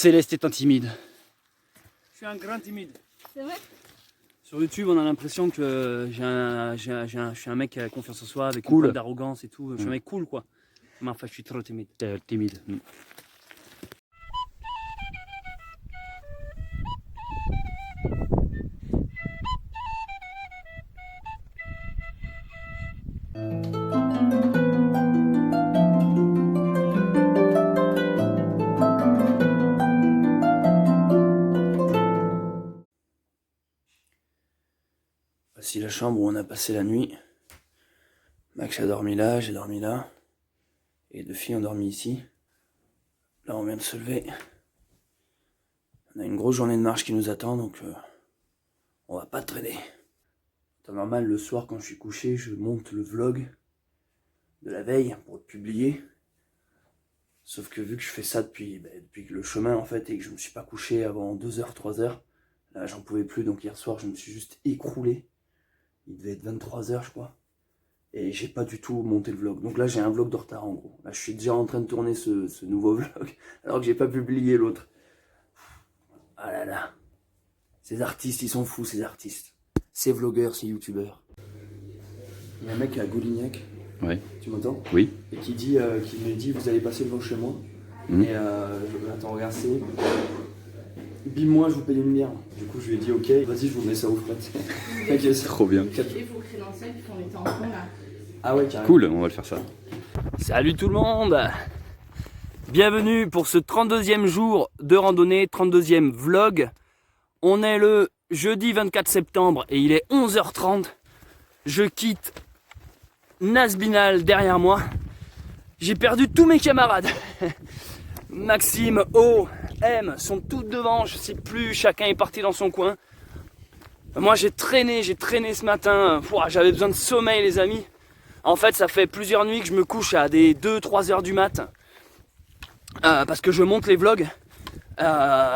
Céleste est un timide. Je suis un grand timide. C'est vrai? Sur YouTube, on a l'impression que je suis un mec qui a confiance en soi, avec Cool. une pointe d'arrogance et tout. Je suis un mec cool, quoi. Mais enfin, je suis trop timide. Timide. Voici la chambre où on a passé la nuit. Max a dormi là, j'ai dormi là. Et deux filles ont dormi ici. Là, on vient de se lever. On a une grosse journée de marche qui nous attend, donc on va pas traîner. En temps normal, le soir, quand je suis couché, je monte le vlog de la veille pour le publier. Sauf que vu que je fais ça depuis le chemin, en fait, et que je me suis pas couché avant 2h, 3h, là, j'en pouvais plus, donc hier soir, je me suis juste écroulé. Il devait être 23h, je crois. Et j'ai pas du tout monté le vlog. Donc là, j'ai un vlog de retard, en gros. Là, je suis déjà en train de tourner ce nouveau vlog, alors que j'ai pas publié l'autre. Ah là là. Ces artistes, ils sont fous, ces artistes. Ces vlogueurs, ces youtubeurs. Il y a un mec à Goulignac. Ouais. Tu m'entends? Oui. Et qui me dit, vous allez passer devant chez moi. Et attends, regarde, c'est... Bim-moi, je vous paye une bière. Du coup, je lui ai dit, ok, vas-y, je vous mets ça aux frettes. C'est trop bien. Il faut crédentiel puis qu'on est en fond là. Ah ouais, carrément. Cool, on va le faire ça. Salut tout le monde. Bienvenue pour ce 32e jour de randonnée, 32e vlog. On est le jeudi 24 septembre et il est 11h30. Je quitte Nasbinal derrière moi. J'ai perdu tous mes camarades. Maxime, O, M sont toutes devant, je sais plus, chacun est parti dans son coin. Moi j'ai traîné ce matin, j'avais besoin de sommeil les amis. En fait ça fait plusieurs nuits que je me couche à des 2-3 heures du mat. Parce que je monte les vlogs.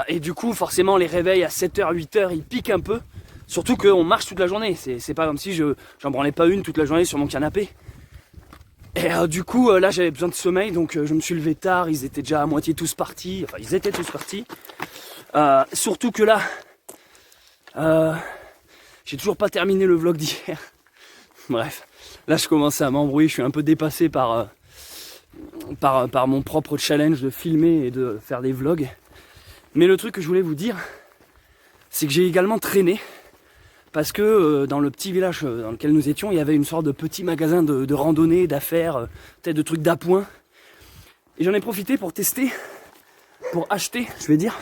Et du coup forcément les réveils à 7h, 8h ils piquent un peu. Surtout qu'on marche toute la journée, c'est pas comme si j'en branlais pas une toute la journée sur mon canapé. Et du coup, là, j'avais besoin de sommeil, donc je me suis levé tard. Ils étaient déjà à moitié tous partis. Enfin, ils étaient tous partis. Surtout que là, j'ai toujours pas terminé le vlog d'hier. Bref, là, je commence à m'embrouiller. Je suis un peu dépassé par mon propre challenge de filmer et de faire des vlogs. Mais le truc que je voulais vous dire, c'est que j'ai également traîné. Parce que dans le petit village dans lequel nous étions, il y avait une sorte de petit magasin de randonnée, d'affaires, peut-être de trucs d'appoint. Et j'en ai profité pour tester, pour acheter, je vais dire,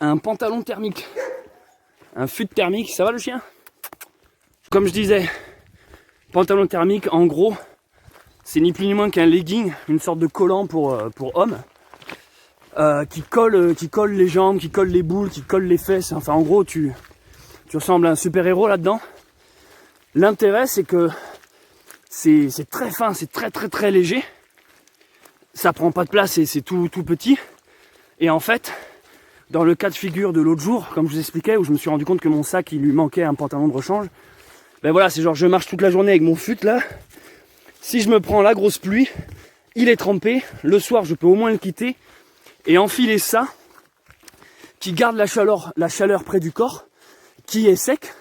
un pantalon thermique. Un fut thermique, ça va le chien? Comme je disais, pantalon thermique, en gros, c'est ni plus ni moins qu'un legging, une sorte de collant pour hommes. Qui colle les jambes, qui colle les boules, qui colle les fesses. Enfin, en gros, tu ressembles à un super-héros là-dedans. L'intérêt, c'est que c'est très fin, c'est très léger. Ça prend pas de place et c'est tout petit. Et en fait, dans le cas de figure de l'autre jour, comme je vous expliquais, où je me suis rendu compte que mon sac, il lui manquait un pantalon de rechange. Ben voilà, c'est genre, je marche toute la journée avec mon fut là. Si je me prends la grosse pluie, il est trempé. Le soir, je peux au moins le quitter. Et enfiler ça, qui garde la chaleur près du corps, qui est sec,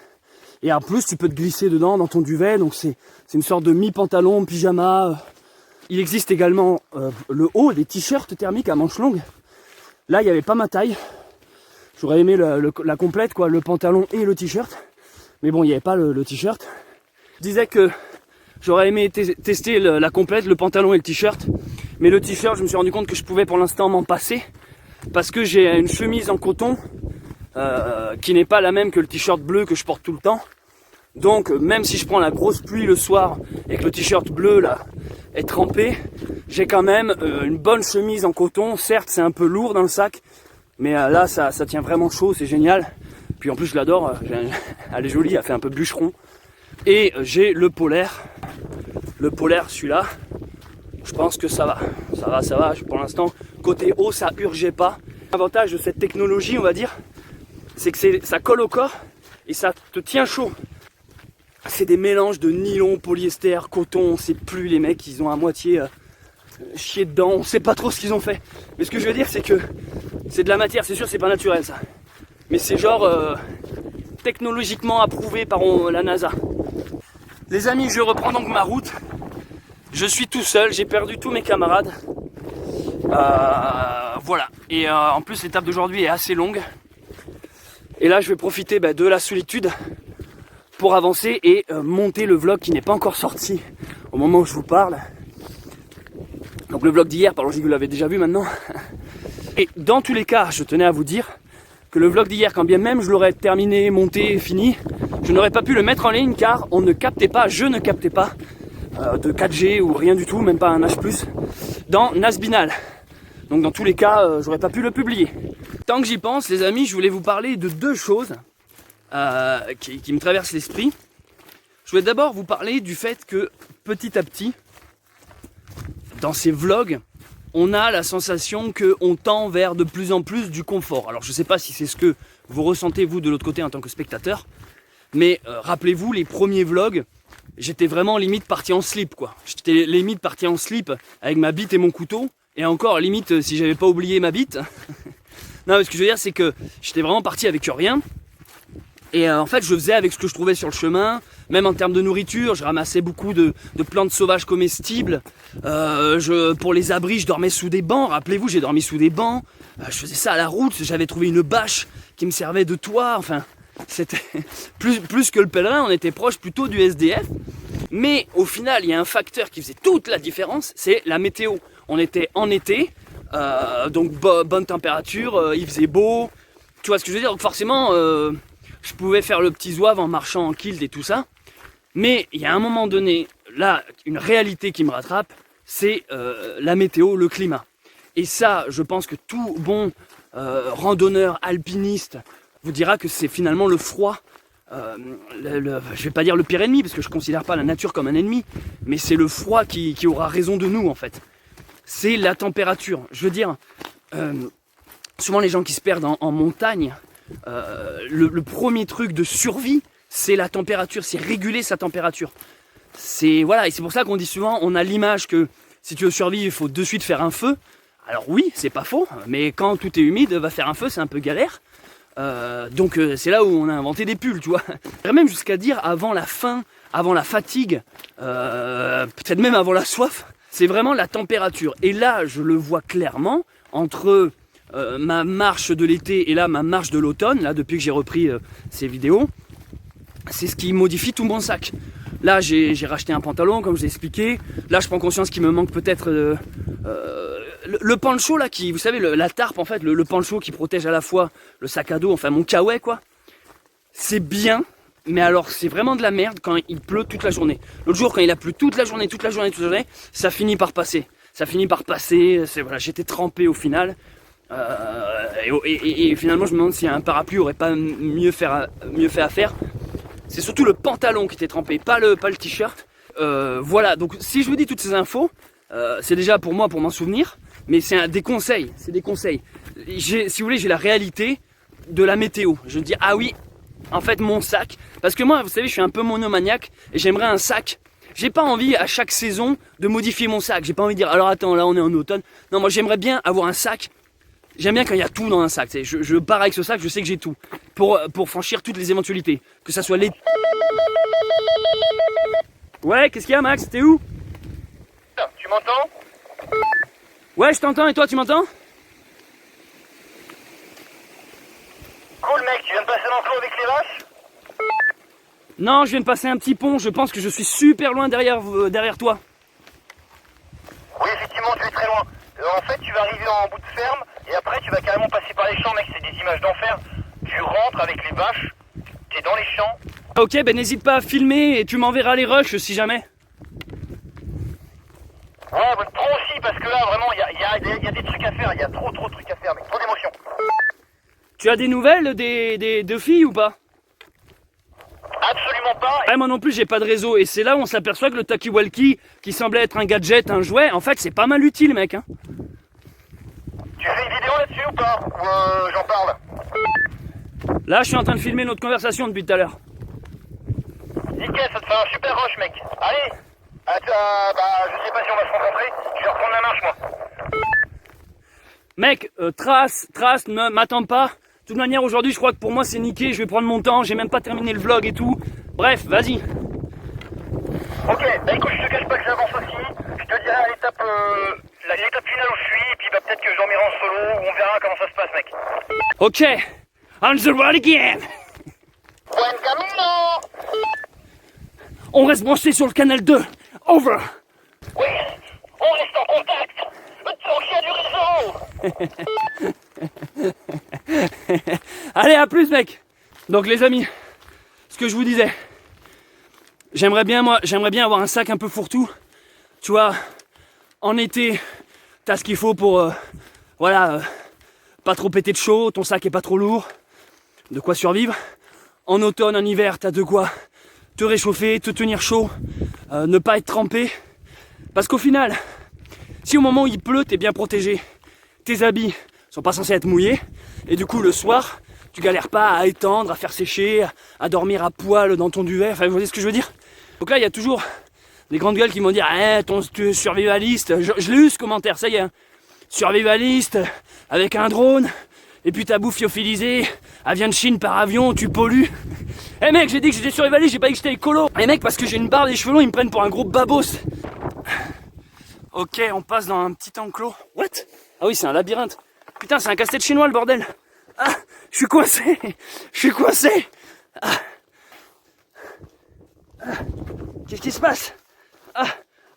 et en plus tu peux te glisser dedans dans ton duvet, donc c'est une sorte de mi-pantalon, pyjama. Il existe également le haut, des t-shirts thermiques à manches longues. Là il n'y avait pas ma taille, j'aurais aimé la complète, quoi, le pantalon et le t-shirt, mais bon il n'y avait pas le t-shirt. Je disais que j'aurais aimé tester la complète, le pantalon et le t-shirt. Mais le t-shirt, je me suis rendu compte que je pouvais pour l'instant m'en passer. Parce que j'ai une chemise en coton qui n'est pas la même que le t-shirt bleu que je porte tout le temps. Donc même si je prends la grosse pluie le soir et que le t-shirt bleu là est trempé, j'ai quand même une bonne chemise en coton. Certes c'est un peu lourd dans le sac, mais là ça tient vraiment chaud, c'est génial. Puis en plus je l'adore, elle est jolie, elle fait un peu bûcheron. Et j'ai le polaire celui-là. Je pense que ça va. Pour l'instant, côté haut, ça urgeait pas. L'avantage de cette technologie, on va dire, c'est que ça colle au corps et ça te tient chaud. C'est des mélanges de nylon, polyester, coton, on sait plus, les mecs, ils ont à moitié chier dedans, on sait pas trop ce qu'ils ont fait. Mais ce que je veux dire, c'est que c'est de la matière, c'est sûr, c'est pas naturel ça. Mais c'est genre technologiquement approuvé par la NASA. Les amis, je reprends donc ma route. Je suis tout seul, j'ai perdu tous mes camarades. Voilà. Et en plus, l'étape d'aujourd'hui est assez longue. Et là, je vais profiter de la solitude pour avancer et monter le vlog qui n'est pas encore sorti au moment où je vous parle. Donc le vlog d'hier, pardon, vous l'avez déjà vu maintenant. Et dans tous les cas, je tenais à vous dire que le vlog d'hier, quand bien même je l'aurais terminé, monté, fini, je n'aurais pas pu le mettre en ligne car on ne captait pas, je ne captais pas de 4G ou rien du tout, même pas un H+, dans Nasbinal. Donc dans tous les cas, j'aurais pas pu le publier. Tant que j'y pense, les amis, je voulais vous parler de deux choses qui me traversent l'esprit. Je voulais d'abord vous parler du fait que petit à petit, dans ces vlogs, on a la sensation qu'on tend vers de plus en plus du confort. Alors je ne sais pas si c'est ce que vous ressentez vous de l'autre côté en tant que spectateur, mais rappelez-vous les premiers vlogs, j'étais vraiment limite parti en slip quoi. J'étais limite parti en slip avec ma bite et mon couteau, et encore limite si j'avais pas oublié ma bite. Non mais ce que je veux dire c'est que j'étais vraiment parti avec rien. Et en fait je faisais avec ce que je trouvais sur le chemin, même en termes de nourriture, je ramassais beaucoup de plantes sauvages comestibles, pour les abris je dormais sous des bancs, rappelez-vous j'ai dormi sous des bancs, je faisais ça à la route, j'avais trouvé une bâche qui me servait de toit, enfin c'était plus que le pèlerin, on était proche plutôt du SDF, mais au final il y a un facteur qui faisait toute la différence, c'est la météo. On était en été, donc bonne température, il faisait beau, tu vois ce que je veux dire, donc forcément je pouvais faire le petit zouave en marchant en kilt et tout ça. Mais il y a un moment donné, là, une réalité qui me rattrape, c'est la météo, le climat. Et ça, je pense que tout bon randonneur, alpiniste, vous dira que c'est finalement le froid. Je vais pas dire le pire ennemi, parce que je ne considère pas la nature comme un ennemi, mais c'est le froid qui aura raison de nous, en fait. C'est la température. Je veux dire, souvent les gens qui se perdent en montagne, le premier truc de survie, c'est la température, c'est réguler sa température. Voilà, et c'est pour ça qu'on dit souvent, on a l'image que si tu veux survivre, il faut de suite faire un feu. Alors oui, c'est pas faux, mais quand tout est humide, va faire un feu, c'est un peu galère. Donc c'est là où on a inventé des pulls, tu vois. Même jusqu'à dire avant la faim, avant la fatigue, peut-être même avant la soif, c'est vraiment la température. Et là, je le vois clairement entre ma marche de l'été et là ma marche de l'automne, là depuis que j'ai repris ces vidéos, c'est ce qui modifie tout mon sac. Là j'ai racheté un pantalon comme je l'ai expliqué, là je prends conscience qu'il me manque peut-être le pancho là, vous savez la tarpe en fait, le pancho qui protège à la fois le sac à dos, enfin mon kawaii quoi. C'est bien, mais alors c'est vraiment de la merde quand il pleut toute la journée. L'autre jour quand il a plu toute la journée, ça finit par passer. Voilà, j'étais trempé au final. Et finalement je me demande si un parapluie aurait pas mieux fait à faire. C'est surtout le pantalon qui était trempé, pas le t-shirt. Voilà, donc si je vous dis toutes ces infos, c'est déjà pour moi pour m'en souvenir, mais c'est des conseils, si vous voulez, j'ai la réalité de la météo. Je me dis ah oui, en fait mon sac, parce que moi vous savez je suis un peu monomaniaque et j'aimerais un sac. J'ai pas envie à chaque saison de modifier mon sac. J'ai pas envie de dire alors attends là on est en automne. Non, moi j'aimerais bien avoir un sac. J'aime bien quand il y a tout dans un sac. Je pars avec ce sac, je sais que j'ai tout. Pour franchir toutes les éventualités. Que ça soit les... Ouais, qu'est-ce qu'il y a Max? T'es où? Tu m'entends? Ouais, je t'entends, et toi tu m'entends? Cool mec, tu viens de passer l'enclos avec les vaches? Non, je viens de passer un petit pont, je pense que je suis super loin derrière toi. Oui, effectivement, tu es très loin. En fait, tu vas arriver en bout de ferme, et après tu vas carrément passer par les champs, mec, c'est des images d'enfer. Tu rentres avec les vaches, t'es dans les champs. Ok, ben n'hésite pas à filmer et tu m'enverras les rushs si jamais. Ouais, bah, trop aussi, parce que là, vraiment, il y a des trucs à faire, il y a trop de trucs à faire, mec, trop d'émotions. Tu as des nouvelles des deux filles ou pas? Absolument pas. Ouais, moi non plus, j'ai pas de réseau, et c'est là où on s'aperçoit que le talkie-walkie, qui semblait être un gadget, un jouet, en fait c'est pas mal utile mec hein. Tu fais une vidéo là-dessus ou pas? Ou j'en parle? Là je suis en train de filmer notre conversation depuis tout à l'heure. Nickel, ça te fait un super rush mec. Allez. Je sais pas si on va se rencontrer. Je vais reprendre la marche, moi. Mec, trace, ne m'attends pas. De toute manière, aujourd'hui, je crois que pour moi, c'est niqué. Je vais prendre mon temps. J'ai même pas terminé le vlog et tout. Bref, vas-y. Ok, bah écoute, je te cache pas que j'avance aussi. Je te dirai à l'étape finale où je suis. Et puis bah peut-être que je dormirai en solo. On verra comment ça se passe, mec. Ok. On the road again. Buen camino. On reste branché sur le canal 2. Over. Oui, on reste en contact. Tant qu'il y a du réseau. Allez, à plus, mec. Donc, les amis, ce que je vous disais, j'aimerais bien avoir un sac un peu fourre-tout. Tu vois, en été, t'as ce qu'il faut pour, pas trop péter de chaud, ton sac est pas trop lourd, de quoi survivre. En automne, en hiver, t'as de quoi te réchauffer, te tenir chaud, ne pas être trempé. Parce qu'au final, si au moment où il pleut, t'es bien protégé, tes habits sont pas censés être mouillés, et du coup le soir, tu galères pas à étendre, à faire sécher, à dormir à poil dans ton duvet, enfin vous voyez ce que je veux dire. Donc là il y a toujours des grandes gueules qui vont dire tu es survivaliste, je l'ai eu ce commentaire, ça y est, hein. Survivaliste, avec un drone, et puis ta bouffe lyophilisée, elle vient de Chine par avion, tu pollues. Eh mec, j'ai dit que j'étais survivaliste, j'ai pas dit que j'étais écolo. Eh mec, parce que j'ai une barbe et des cheveux longs, ils me prennent pour un gros babos. Ok, on passe dans un petit enclos. What? Ah oui, c'est un labyrinthe. Putain, c'est un casse-tête chinois, le bordel. Ah, je suis coincé. Qu'est-ce qui se passe?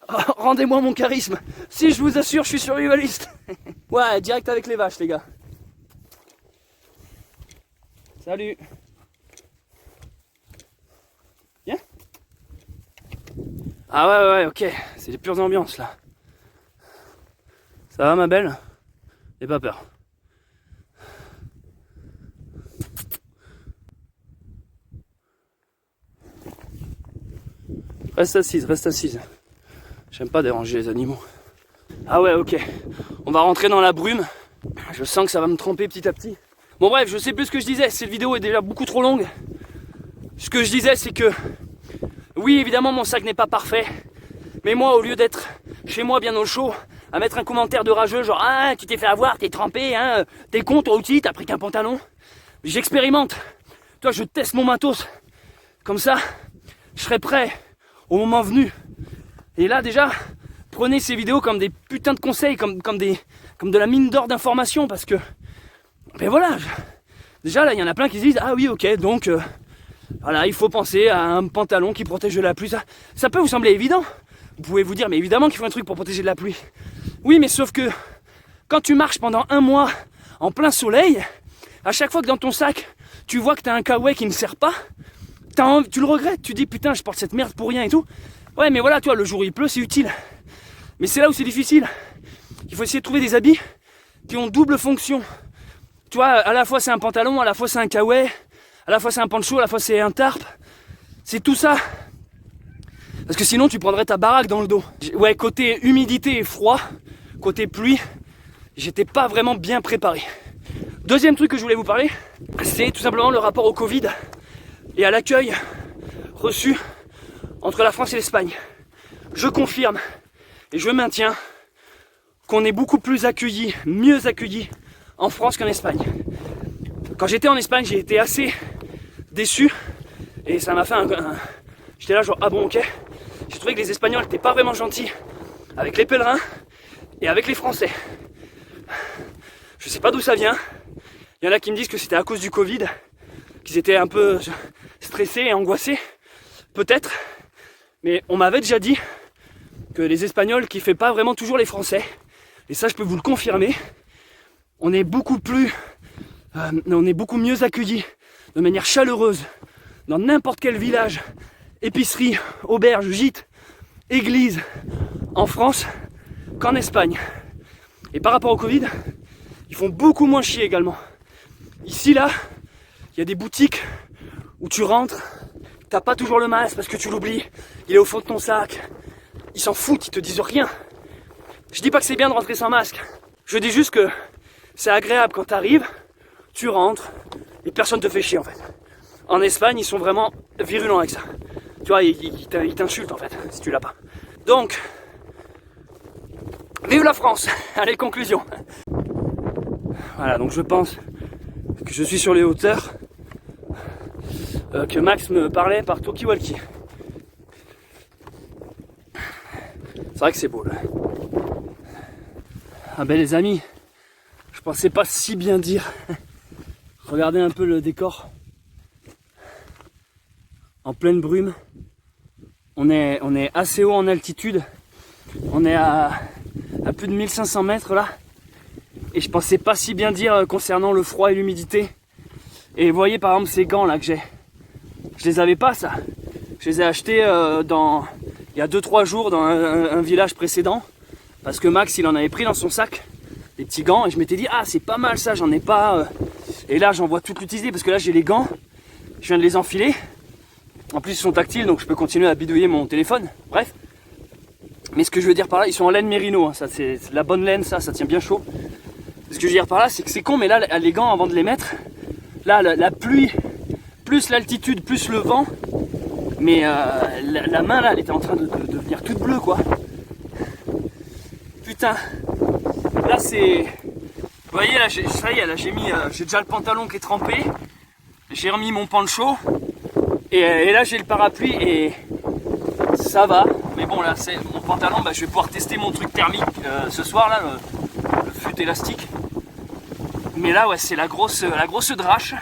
Rendez-moi mon charisme. Si, je vous assure, je suis survivaliste. Ouais, direct avec les vaches, les gars. Salut. Viens. Ah ouais, ok. C'est les pures ambiances, là. Ça va, ma belle? N'aie pas peur. Reste assise. J'aime pas déranger les animaux. Ah ouais, ok. On va rentrer dans la brume. Je sens que ça va me tremper petit à petit. Bon bref, je sais plus ce que je disais. Cette vidéo est déjà beaucoup trop longue. Ce que je disais, c'est que... Oui, évidemment, mon sac n'est pas parfait. Mais moi, au lieu d'être chez moi bien au chaud, à mettre un commentaire de rageux, genre « Ah, tu t'es fait avoir, t'es trempé, hein, t'es con toi aussi, t'as pris qu'un pantalon. » J'expérimente. Toi, je teste mon matos. Comme ça, je serai prêt au moment venu. Et là, déjà, prenez ces vidéos comme des putains de conseils, comme de la mine d'or d'informations, parce que... Ben voilà, déjà, là, il y en a plein qui se disent « Ah oui, ok, donc... voilà, il faut penser à un pantalon qui protège de la pluie. » Ça peut vous sembler évident. Vous pouvez vous dire, mais évidemment qu'il faut un truc pour protéger de la pluie. Oui, mais sauf que quand tu marches pendant un mois en plein soleil, à chaque fois que dans ton sac, tu vois que tu as un kawaii qui ne sert pas, tu le regrettes. Tu dis, putain, je porte cette merde pour rien et tout. Ouais, mais voilà, toi, le jour où il pleut, c'est utile. Mais c'est là où c'est difficile. Il faut essayer de trouver des habits qui ont double fonction. Tu vois, à la fois c'est un pantalon, à la fois c'est un kawaii, à la fois c'est un pancho, à la fois c'est un tarp. C'est tout ça. Parce que sinon tu prendrais ta baraque dans le dos. Ouais, côté humidité et froid, côté pluie, j'étais pas vraiment bien préparé. Deuxième truc que je voulais vous parler, c'est tout simplement le rapport au Covid et à l'accueil reçu entre la France et l'Espagne. Je confirme et je maintiens qu'on est beaucoup plus accueillis, mieux accueillis en France qu'en Espagne. Quand j'étais en Espagne, j'ai été assez déçu et ça m'a fait j'étais là genre, ah bon, ok. J'ai trouvé que les Espagnols n'étaient pas vraiment gentils avec les pèlerins et avec les Français. Je sais pas d'où ça vient. Il y en a qui me disent que c'était à cause du Covid, qu'ils étaient un peu stressés et angoissés. Peut-être. Mais on m'avait déjà dit que les Espagnols kiffaient pas vraiment toujours les Français. Et ça, je peux vous le confirmer. On est beaucoup mieux accueillis de manière chaleureuse dans n'importe quel village, épicerie, auberge, gîte, église en France qu'en Espagne. Et par rapport au Covid, ils font beaucoup moins chier également. Ici, là, il y a des boutiques où tu rentres, t'as pas toujours le masque parce que tu l'oublies, il est au fond de ton sac. Ils s'en foutent, ils te disent rien. Je dis pas que c'est bien de rentrer sans masque. Je dis juste que c'est agréable quand t'arrives, tu rentres et personne te fait chier en fait. En Espagne, ils sont vraiment virulents avec ça. Tu vois, ils t'insultent en fait, si tu l'as pas. Donc, vive la France. Allez, conclusion. Voilà, donc je pense que je suis sur les hauteurs que Max me parlait par talkie-walkie. C'est vrai que c'est beau là. Ah ben les amis, je pensais pas si bien dire. Regardez un peu le décor. En pleine brume. On est assez haut en altitude. On est à plus de 1500 mètres là. Et je pensais pas si bien dire concernant le froid et l'humidité. Et vous voyez par exemple ces gants là que j'ai. Je les avais pas ça. Je les ai achetés il y a 2-3 jours dans un village précédent. Parce que Max il en avait pris dans son sac des petits gants. Et je m'étais dit ah c'est pas mal ça, j'en ai pas. Et là j'en vois toute l'utilité parce que là j'ai les gants. Je viens de les enfiler. En plus ils sont tactiles donc je peux continuer à bidouiller mon téléphone. Bref. Mais ce que je veux dire par là, ils sont en laine mérino. Hein. Ça c'est la bonne laine, ça tient bien chaud. Ce que je veux dire par là c'est que c'est con mais là les gants avant de les mettre. Là la pluie, plus l'altitude, plus le vent. Mais la main là elle était en train de devenir toute bleue quoi. Putain. Là c'est. Vous voyez là ça y est là j'ai déjà le pantalon qui est trempé. J'ai remis mon pancho. Et là j'ai le parapluie et ça va. Mais bon là c'est mon pantalon, je vais pouvoir tester mon truc thermique ce soir là, le fut élastique. Mais là ouais c'est la grosse drache.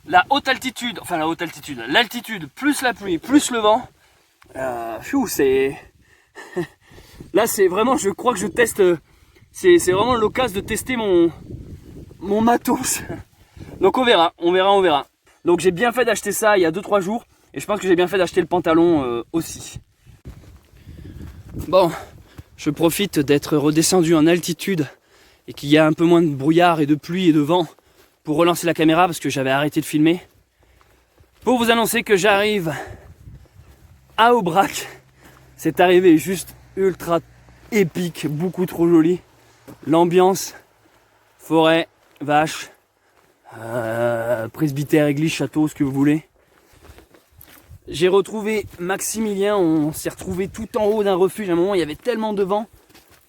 La haute altitude, enfin la haute altitude, l'altitude plus la pluie, plus le vent. C'est. Là c'est vraiment, je crois que je teste. C'est vraiment l'occasion de tester mon matos. Donc on verra. Donc j'ai bien fait d'acheter ça il y a 2-3 jours. Et je pense que j'ai bien fait d'acheter le pantalon aussi. Bon, je profite d'être redescendu en altitude et qu'il y a un peu moins de brouillard et de pluie et de vent pour relancer la caméra parce que j'avais arrêté de filmer. Pour vous annoncer que j'arrive à Aubrac. Cette arrivée est juste ultra épique, beaucoup trop jolie. L'ambiance, forêt, vache, presbytère, église, château, ce que vous voulez. J'ai retrouvé Maximilien, on s'est retrouvé tout en haut d'un refuge. À un moment, il y avait tellement de vent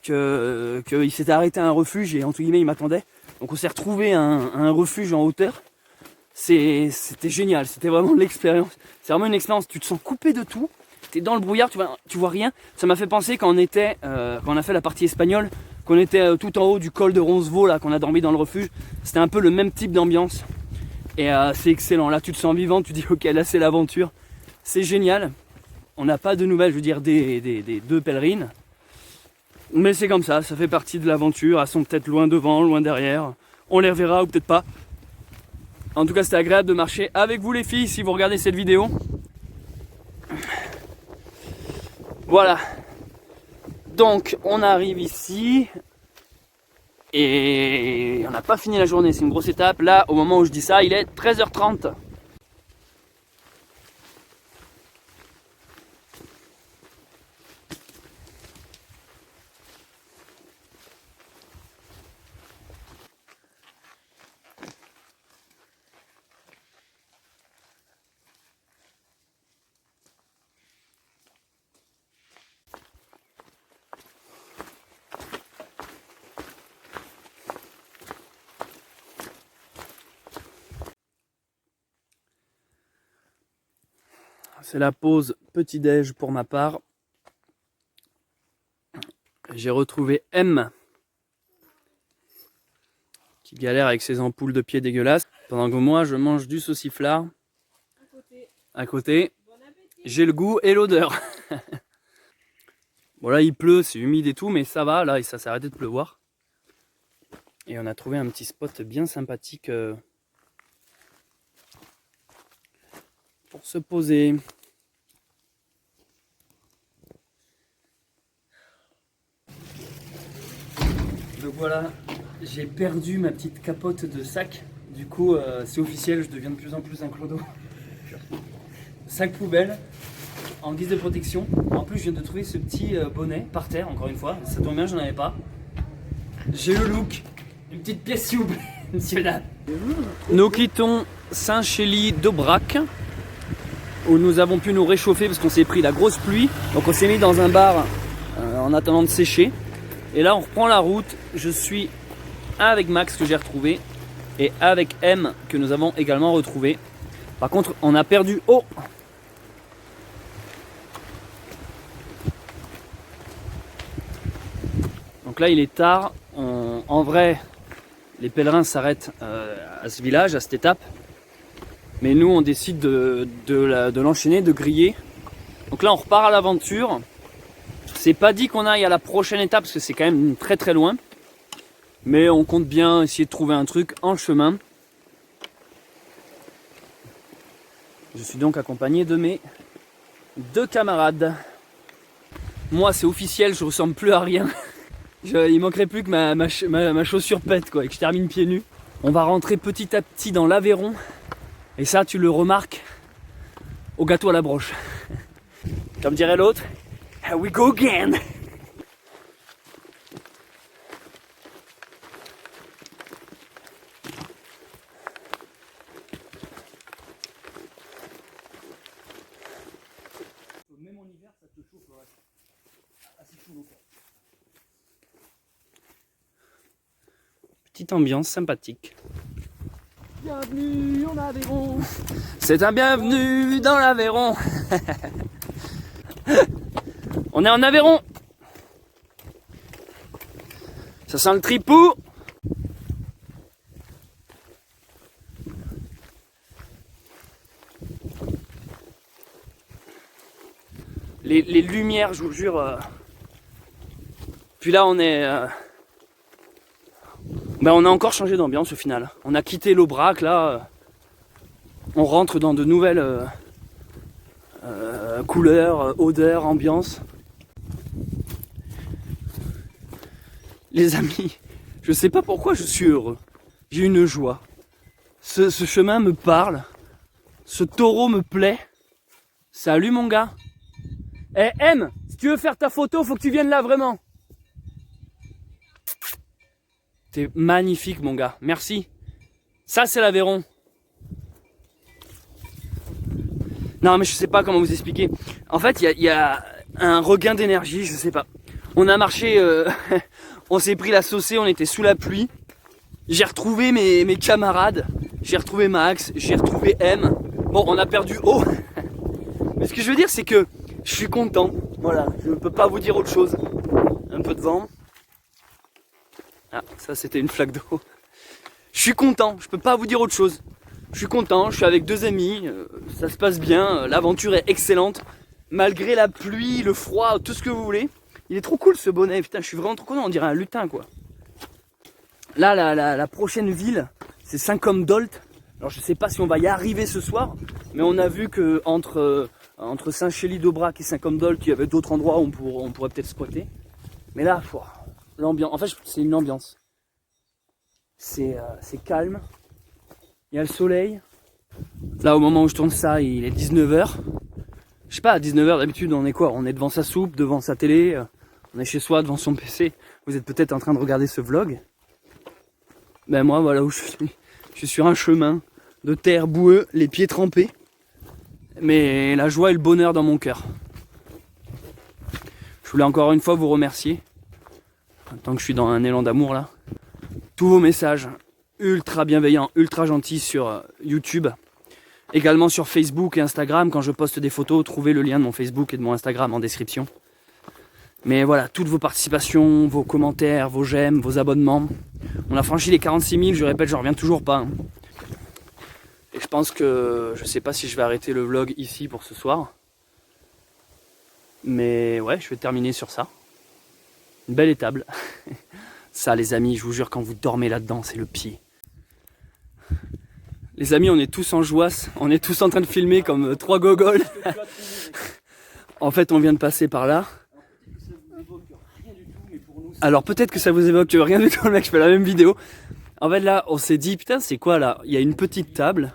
qu'il s'était arrêté à un refuge et entre guillemets, il m'attendait. Donc on s'est retrouvé à un refuge en hauteur. C'était génial, c'était vraiment l'expérience. C'est vraiment une expérience, tu te sens coupé de tout. T'es dans le brouillard, tu vois rien. Ça m'a fait penser quand on a fait la partie espagnole, qu'on était tout en haut du col de Roncevaux, là, qu'on a dormi dans le refuge. C'était un peu le même type d'ambiance. Et c'est excellent, là tu te sens vivant, tu dis ok là c'est l'aventure. C'est génial. On n'a pas de nouvelles, je veux dire, des deux pèlerines. Mais c'est comme ça fait partie de l'aventure. Elles sont peut-être loin devant, loin derrière. On les reverra ou peut-être pas. En tout cas, c'était agréable de marcher avec vous les filles si vous regardez cette vidéo. Voilà. Donc, on arrive ici. Et on n'a pas fini la journée, c'est une grosse étape. Là, au moment où je dis ça, il est 13h30. C'est la pause petit-déj pour ma part. J'ai retrouvé M qui galère avec ses ampoules de pied dégueulasses. Pendant que moi je mange du sauciflard. À côté. J'ai le goût et l'odeur. Bon là il pleut, c'est humide et tout, mais ça va, là ça s'est arrêté de pleuvoir. Et on a trouvé un petit spot bien sympathique pour se poser. Donc voilà, j'ai perdu ma petite capote de sac. Du coup, c'est officiel, je deviens de plus en plus un clodo. Sac poubelle, en guise de protection. En plus, je viens de trouver ce petit bonnet par terre, encore une fois. Ça tombe bien, j'en avais pas. J'ai le look. Une petite pièce s'il vous plaît, monsieur là. Nous quittons Saint-Chély d'Aubrac où nous avons pu nous réchauffer parce qu'on s'est pris la grosse pluie. Donc on s'est mis dans un bar en attendant de sécher. Et là on reprend la route. Je suis avec Max que j'ai retrouvé et avec M que nous avons également retrouvé. Par contre on a perdu... Oh! Donc là il est tard. En vrai, les pèlerins s'arrêtent à ce village, à cette étape. Mais nous on décide de l'enchaîner, de griller. Donc là on repart à l'aventure. C'est pas dit qu'on aille à la prochaine étape parce que c'est quand même très très loin. Mais on compte bien essayer de trouver un truc en chemin. Je suis donc accompagné de mes 2 camarades. Moi c'est officiel, je ressemble plus à rien. Il manquerait plus que ma chaussure pète quoi, et que je termine pieds nus. On va rentrer petit à petit dans l'Aveyron. Et ça tu le remarques au gâteau à la broche. Comme dirait l'autre, here we go again. Même en hiver, ça te chauffe assez chaud. Petite ambiance sympathique. Bienvenue en Aveyron. C'est un bienvenue dans l'Aveyron. On est en Aveyron. Ça sent le tripou. Les lumières, je vous jure. Puis là, on est... on a encore changé d'ambiance au final. On a quitté l'Aubrac, là. On rentre dans de nouvelles couleurs, odeurs, ambiance. Les amis, je sais pas pourquoi je suis heureux. J'ai une joie. Ce chemin me parle. Ce taureau me plaît. Salut mon gars. Eh M, si tu veux faire ta photo, faut que tu viennes là vraiment. T'es magnifique mon gars, merci. Ça c'est l'Aveyron. Non mais je sais pas comment vous expliquer. En fait il y a un regain d'énergie, je sais pas. On a marché, on s'est pris la saucée, on était sous la pluie. J'ai retrouvé mes camarades, j'ai retrouvé Max, j'ai retrouvé M. Bon on a perdu O. Mais ce que je veux dire c'est que je suis content. Voilà, je ne peux pas vous dire autre chose. Un peu de vent. Ah, ça c'était une flaque d'eau. Je suis content, je peux pas vous dire autre chose. Je suis content, je suis avec 2 amis, ça se passe bien, l'aventure est excellente. Malgré la pluie, le froid, tout ce que vous voulez. Il est trop cool ce bonnet, putain, je suis vraiment trop content, on dirait un lutin quoi. Là, la prochaine ville, c'est Saint-Côme-d'Olt. Alors je sais pas si on va y arriver ce soir, mais on a vu que entre Saint-Chély-d'Aubrac et Saint-Côme-d'Olt, il y avait d'autres endroits où on pourrait peut-être squatter. Mais là, l'ambiance, en fait c'est une ambiance. C'est calme, il y a le soleil. Là au moment où je tourne ça, il est 19h. Je sais pas, à 19h d'habitude on est quoi? On est devant sa soupe, devant sa télé, on est chez soi, devant son PC. Vous êtes peut-être en train de regarder ce vlog. Ben moi voilà où je suis. Je suis sur un chemin de terre boueux, les pieds trempés. Mais la joie et le bonheur dans mon cœur. Je voulais encore une fois vous remercier. Tant que je suis dans un élan d'amour là. Tous vos messages ultra bienveillants, ultra gentils sur YouTube. Également sur Facebook et Instagram. Quand je poste des photos, trouvez le lien de mon Facebook et de mon Instagram en description. Mais voilà, toutes vos participations, vos commentaires, vos j'aime, vos abonnements. On a franchi les 46 000, je répète, je reviens toujours pas. Hein. Et je pense que je sais pas si je vais arrêter le vlog ici pour ce soir. Mais ouais, je vais terminer sur ça. Une belle étable. Ça les amis, je vous jure, quand vous dormez là-dedans, c'est le pied. Les amis, on est tous en joie, on est tous en train de filmer comme 3 gogoles. En fait, on vient de passer par là. Alors peut-être que ça vous évoque rien du tout, le mec, je fais la même vidéo. En fait là, on s'est dit, putain, c'est quoi là? Il y a une petite table.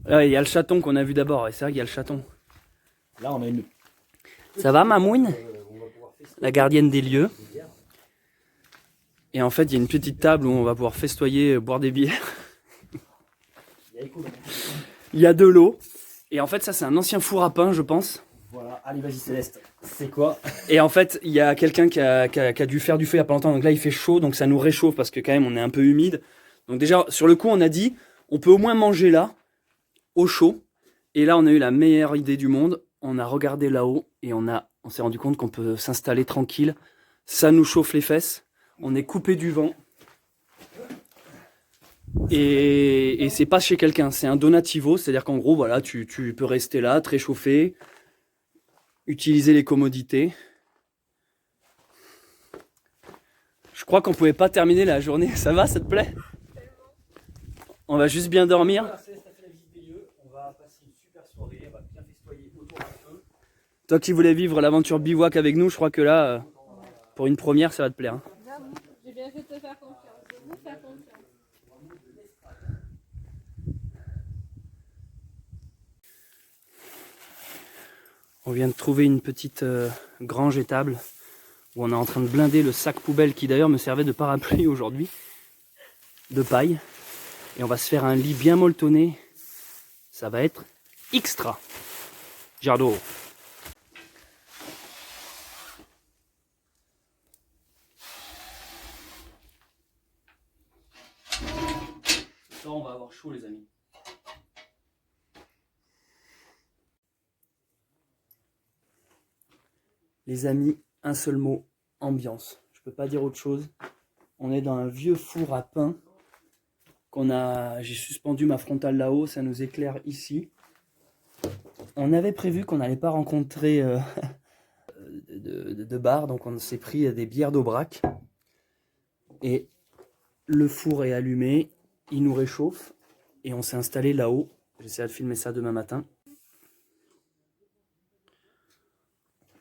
Là, il y a le chaton qu'on a vu d'abord, et c'est vrai qu'il y a le chaton. Là, on a une... Ça va, Mamouine? La gardienne des lieux. Et en fait, il y a une petite table où on va pouvoir festoyer, boire des bières. Il y a de l'eau. Et en fait, ça, c'est un ancien four à pain, je pense. Voilà, allez, vas-y, Céleste. C'est quoi? Et en fait, il y a quelqu'un qui a dû faire du feu il y a pas longtemps. Donc là, il fait chaud, donc ça nous réchauffe parce que quand même, on est un peu humide. Donc déjà, sur le coup, on a dit, on peut au moins manger là, au chaud. Et là, on a eu la meilleure idée du monde. On a regardé là-haut et on s'est rendu compte qu'on peut s'installer tranquille. Ça nous chauffe les fesses. On est coupé du vent. Et c'est pas chez quelqu'un, c'est un donativo. C'est-à-dire qu'en gros, voilà, tu peux rester là, te réchauffer, utiliser les commodités. Je crois qu'on pouvait pas terminer la journée. Ça va, ça te plaît? On va juste bien dormir. Voilà, Céleste a fait la visite des lieux. On va passer une super soirée. On va bien festoyer autour d'un feu. Toi qui voulais vivre l'aventure bivouac avec nous, je crois que là, pour une première, ça va te plaire. Hein. J'avoue, j'ai bien fait de te faire confiance. De vous faire confiance. On vient de trouver une petite grange étable où on est en train de blinder le sac poubelle qui d'ailleurs me servait de parapluie aujourd'hui, de paille. Et on va se faire un lit bien molletonné. Ça va être extra. Jardo. Ce soir, on va avoir chaud, les amis. Les amis, un seul mot, ambiance. Je peux pas dire autre chose. On est dans un vieux four à pain j'ai suspendu ma frontale là-haut, ça nous éclaire ici. On avait prévu qu'on n'allait pas rencontrer de bar, donc on s'est pris des bières d'Aubrac. Et le four est allumé, il nous réchauffe et on s'est installé là-haut. J'essaierai de filmer ça demain matin.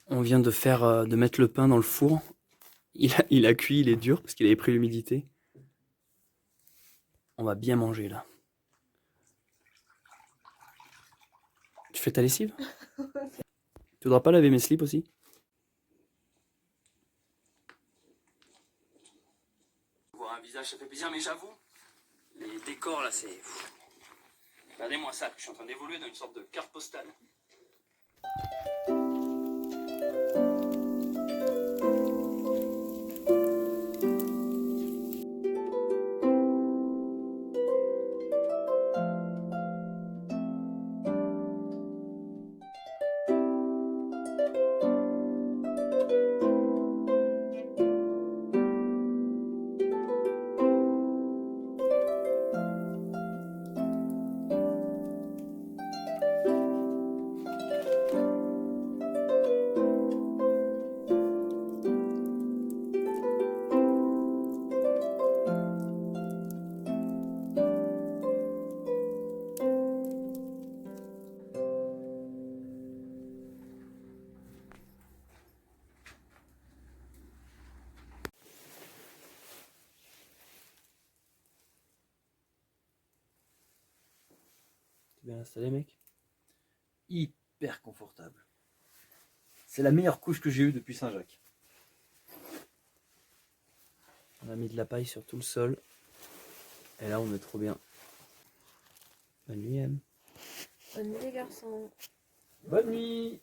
On vient de mettre le pain dans le four. Il a cuit, il est dur parce qu'il avait pris l'humidité. On va bien manger là. Tu fais ta lessive? Tu voudras pas laver mes slips aussi? Voir un visage, ça fait plaisir, mais j'avoue, les décors là, c'est... Regardez-moi ça, je suis en train d'évoluer dans une sorte de carte postale. Bien installé, mec. Hyper confortable. C'est la meilleure couche que j'ai eue depuis Saint-Jacques. On a mis de la paille sur tout le sol. Et là, on est trop bien. Bonne nuit, M. Bonne nuit les garçons. Bonne nuit.